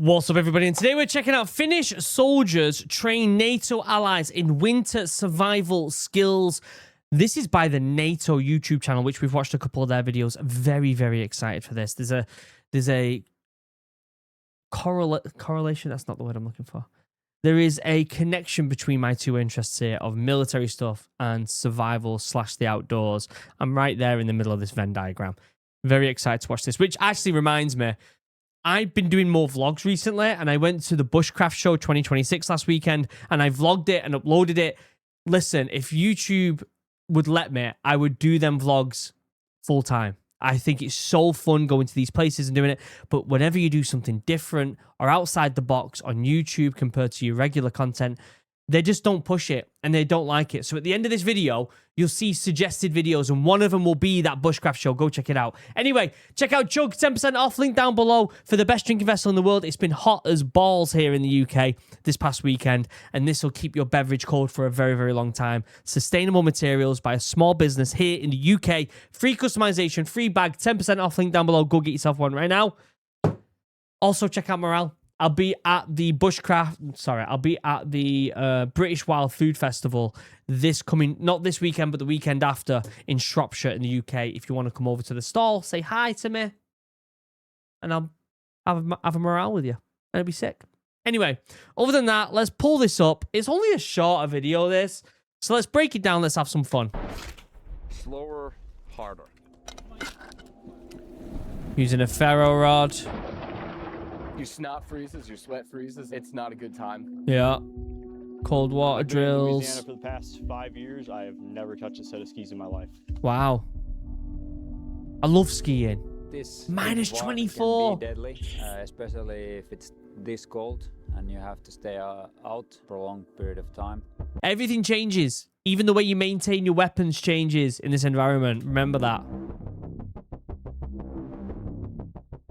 What's up, everybody? And today we're checking out Finnish soldiers train NATO allies in winter survival skills. This is by the NATO YouTube channel, which we've watched a couple of their videos. Very, very excited for this. There's a correlation. That's not the word I'm looking for. There is a connection between my two interests here of military stuff and survival / the outdoors. I'm right there in the middle of this Venn diagram. Very excited to watch this, which actually reminds me, I've been doing more vlogs recently, and I went to the Bushcraft Show 2026 last weekend, and I vlogged it and uploaded it. Listen, if YouTube would let me, I would do them vlogs full time. I think it's so fun going to these places and doing it. But whenever you do something different or outside the box on YouTube compared to your regular content, they just don't push it and they don't like it. So at the end of this video, you'll see suggested videos, and one of them will be that Bushcraft Show. Go check it out. Anyway, check out Jug, 10% off, link down below for the best drinking vessel in the world. It's been hot as balls here in the UK this past weekend, and this will keep your beverage cold for a very, very long time. Sustainable materials by a small business here in the UK. Free customization, free bag, 10% off, link down below. Go get yourself one right now. Also, check out Morale. I'll be at the British Wild Food Festival not this weekend, but the weekend after in Shropshire in the UK. If you want to come over to the stall, say hi to me, and I'll have a morale with you. And it'll be sick. Anyway, other than that, let's pull this up. It's only a shorter video, this. So let's break it down. Let's have some fun. Slower, harder. Using a ferro rod. Your snot freezes, your sweat freezes. It's not a good time. Yeah. Cold water I've been in drills. Louisiana for the past 5 years. I have never touched a set of skis in my life. Wow. I love skiing. This Minus water 24. can be deadly, especially if it's this cold and you have to stay out for a long period of time. Everything changes. Even the way you maintain your weapons changes in this environment. Remember that.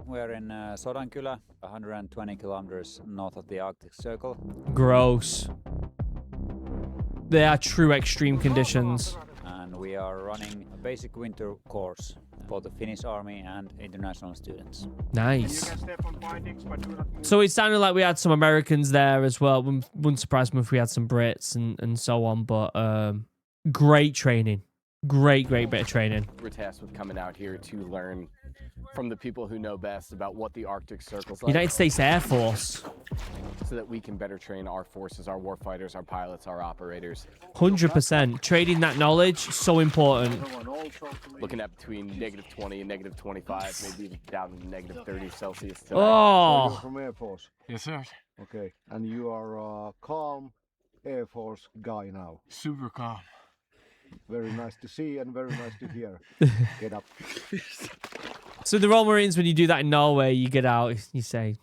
We're in Sodankylä, 120 kilometers north of the Arctic Circle. Gross. They are true extreme conditions. And we are running a basic winter course for the Finnish Army and international students. Nice. So it sounded like we had some Americans there as well. Wouldn't surprise me if we had some Brits and so on. But great training. Great bit of training. We're tasked with coming out here to learn from the people who know best about what the Arctic Circle's like. United States Air Force. So that we can better train our forces, our warfighters, our pilots, our operators. 100%. Trading that knowledge, so important. Looking at between -20 and -25, maybe even down to -30 Celsius today. Oh. You're from Air Force. Yes, sir. Okay. And you are a calm Air Force guy now. Super calm. Very nice to see and very nice to hear. Get up. So the Royal Marines, when you do that in Norway, you get out, you say,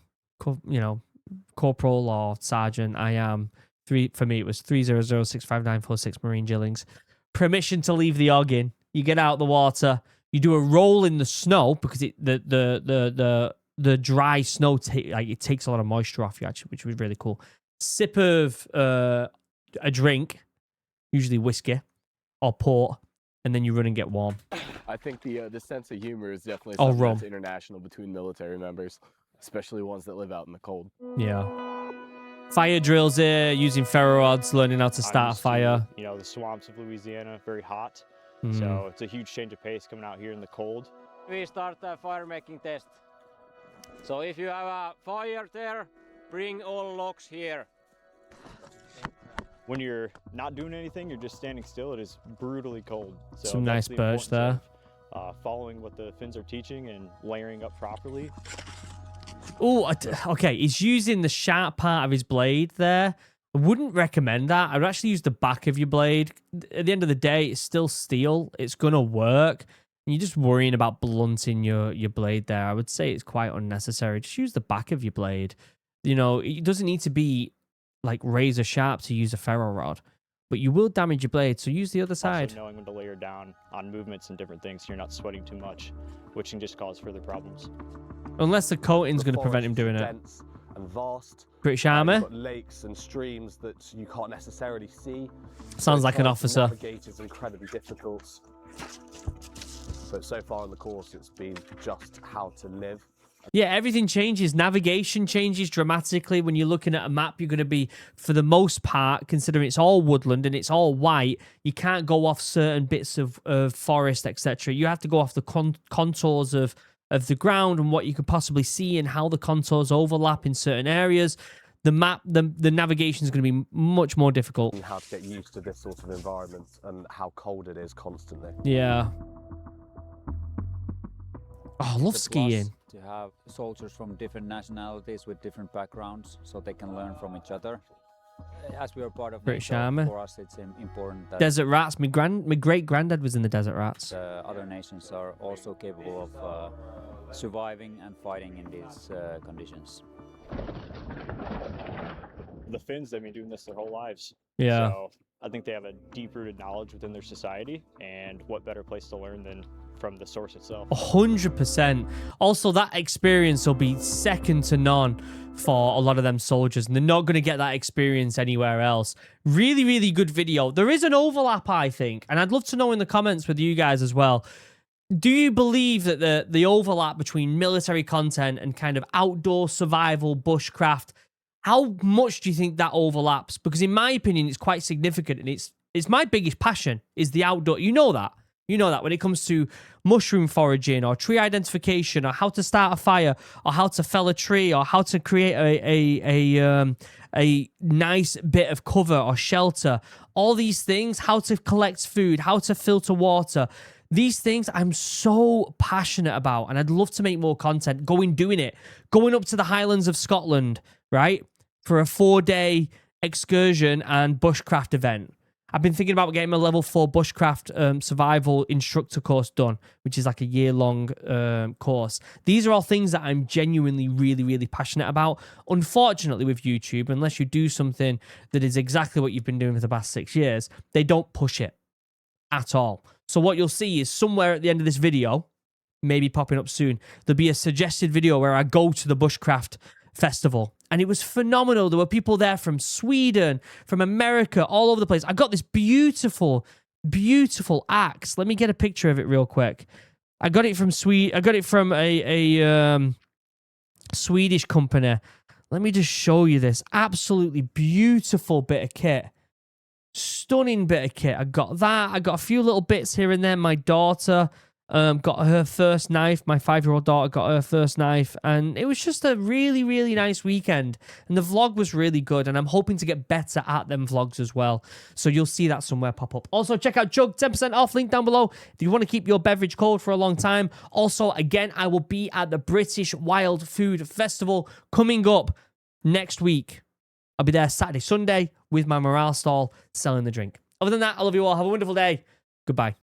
corporal or sergeant, I am. For me, it was 3006594 Marine Gillings. Permission to leave the Oggin. You get out the water. You do a roll in the snow because the dry snow it takes a lot of moisture off you, actually, which was really cool. Sip of a drink, usually whiskey or port, and then you run and get warm. I think the sense of humor is definitely Oh, something rum. that's international between military members, especially ones that live out in the cold. Yeah. Fire drills here, using ferro rods, learning how to start a fire. The swamps of Louisiana, very hot. Mm. So it's a huge change of pace coming out here in the cold. We start a fire making test. So if you have a fire there, bring all logs here. When you're not doing anything, you're just standing still. It is brutally cold. So Some nice that's the birch importance of, following what the Finns are teaching and layering up properly. Oh, okay. He's using the sharp part of his blade there. I wouldn't recommend that. I'd actually use the back of your blade. At the end of the day, it's still steel. It's going to work. And you're just worrying about blunting your blade there. I would say it's quite unnecessary. Just use the back of your blade. It doesn't need to be like razor sharp to use a ferro rod, but you will damage your blade, so use the other side. Also knowing when to layer down on movements and different things so you're not sweating too much, which can just cause further problems. Unless the coating's going to prevent him doing it. Dense and vast. British Army. You've got lakes and streams that you can't necessarily see. Sounds like an officer. Navigate is incredibly difficult. But so far in the course, it's been just how to live Yeah, everything changes. Navigation changes dramatically. When you're looking at a map, you're going to be, for the most part, considering it's all woodland and it's all white, you can't go off certain bits of forest, etc. You have to go off the contours of the ground and what you could possibly see and how the contours overlap in certain areas. The map, the navigation is going to be much more difficult. And how to get used to this sort of environment and how cold it is constantly. Yeah. Oh, I love The skiing. plus to have soldiers from different nationalities with different backgrounds, so they can learn from each other. As we are part of British NATO, Army. for us it's important that Desert Rats. My great granddad was in the Desert Rats. other nations are also capable of surviving and fighting in these conditions. The Finns, they've been doing this their whole lives. Yeah. So I think they have a deep-rooted knowledge within their society, and what better place to learn than from the source itself. 100%. Also, that experience will be second to none for a lot of them soldiers, and they're not going to get that experience anywhere else. Really, really good video. There is an overlap, I think, and I'd love to know in the comments with you guys as well. Do you believe that the overlap between military content and kind of outdoor survival, bushcraft, how much do you think that overlaps? Because in my opinion, it's quite significant, and it's my biggest passion is the outdoor. You know that. You know that when it comes to mushroom foraging or tree identification or how to start a fire or how to fell a tree or how to create a nice bit of cover or shelter, all these things, how to collect food, how to filter water, these things I'm so passionate about, and I'd love to make more content, doing it, going up to the Highlands of Scotland, right, for a 4-day excursion and bushcraft event. I've been thinking about getting a level 4 bushcraft survival instructor course done, which is like a year-long course. These are all things that I'm genuinely really, really passionate about. Unfortunately, with YouTube, unless you do something that is exactly what you've been doing for the past 6 years, they don't push it at all. So what you'll see is somewhere at the end of this video, maybe popping up soon, there'll be a suggested video where I go to the bushcraft festival. And it was phenomenal. There were people there from Sweden, from America, all over the place. I got this beautiful, beautiful axe. Let me get a picture of it real quick. I got it from a Swedish company. Let me just show you this. Absolutely beautiful bit of kit. Stunning bit of kit. I got that. I got a few little bits here and there. My daughter got her first knife. My 5-year-old daughter got her first knife. And it was just a really, really nice weekend. And the vlog was really good. And I'm hoping to get better at them vlogs as well. So you'll see that somewhere pop up. Also, check out Jug, 10% off, link down below if you want to keep your beverage cold for a long time. Also, again, I will be at the British Wild Food Festival coming up next week. I'll be there Saturday, Sunday with my morale stall selling the drink. Other than that, I love you all. Have a wonderful day. Goodbye.